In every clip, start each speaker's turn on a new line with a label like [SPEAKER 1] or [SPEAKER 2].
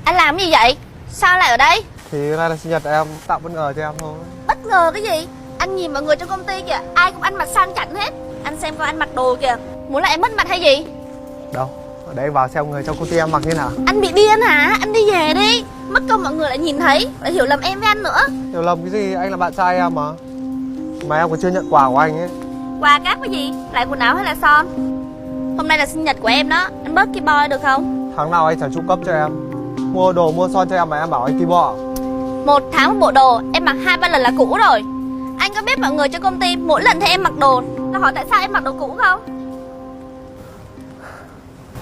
[SPEAKER 1] Anh làm cái gì vậy? Sao lại ở đây?
[SPEAKER 2] Thì hôm nay là sinh nhật em, tặng bất ngờ cho em thôi.
[SPEAKER 1] Bất ngờ cái gì? Anh nhìn mọi người trong công ty kìa, ai cũng ăn mặc sang chảnh hết. Anh xem coi anh mặc đồ kìa, muốn là em mất mặt hay gì?
[SPEAKER 2] Đâu, để anh vào xem người trong công ty em mặc như nào.
[SPEAKER 1] Anh bị điên hả? Anh đi về đi. Mất công mọi người lại nhìn thấy, lại hiểu lầm em với anh nữa.
[SPEAKER 2] Hiểu lầm cái gì, anh là bạn trai em mà. Mà em còn chưa nhận quà của anh ấy.
[SPEAKER 1] Quà cáp cái gì? Lại quần áo hay là son? Hôm nay là sinh nhật của em đó, anh bớt cái boy được không?
[SPEAKER 2] Tháng nào anh chẳng tru cấp cho em. Mua đồ, mua son cho em mà em bảo anh ki bo.
[SPEAKER 1] 1 tháng một bộ đồ, em mặc 2-3 lần là cũ rồi. Anh có biết mọi người trong công ty mỗi lần thấy em mặc đồ là hỏi tại sao em mặc đồ cũ không?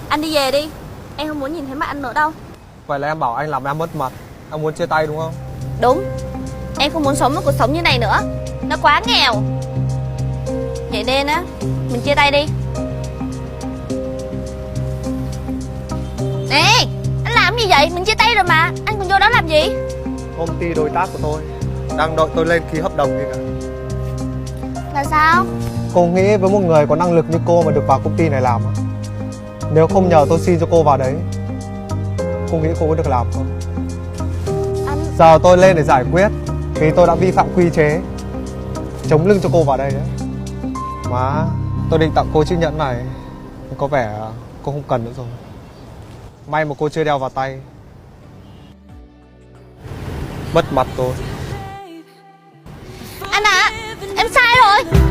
[SPEAKER 1] Anh đi về đi, em không muốn nhìn thấy mặt anh nữa đâu.
[SPEAKER 2] Vậy là em bảo anh làm em mất mặt. Em muốn chia tay đúng không?
[SPEAKER 1] Đúng, em không muốn sống một cuộc sống như này nữa. Nó quá nghèo. Vậy nên á, mình chia tay đi. Nè, anh làm gì vậy? Mình chia tay rồi mà, anh còn vô đó làm gì?
[SPEAKER 2] Công ty đối tác của tôi đang đợi tôi lên ký hợp đồng kia kìa.
[SPEAKER 1] Là sao?
[SPEAKER 2] Cô nghĩ với một người có năng lực như cô mà được vào công ty này làm á, nếu không nhờ tôi xin cho cô vào đấy, cô nghĩ cô có được làm không?
[SPEAKER 1] Anh...
[SPEAKER 2] Giờ tôi lên để giải quyết vì tôi đã vi phạm quy chế, chống lưng cho cô vào đây đấy. Má, tôi định tặng cô chiếc nhẫn này, nhưng có vẻ cô không cần nữa rồi. May mà cô chưa đeo vào tay. Mất mặt tôi.
[SPEAKER 1] Anh à, em sai rồi.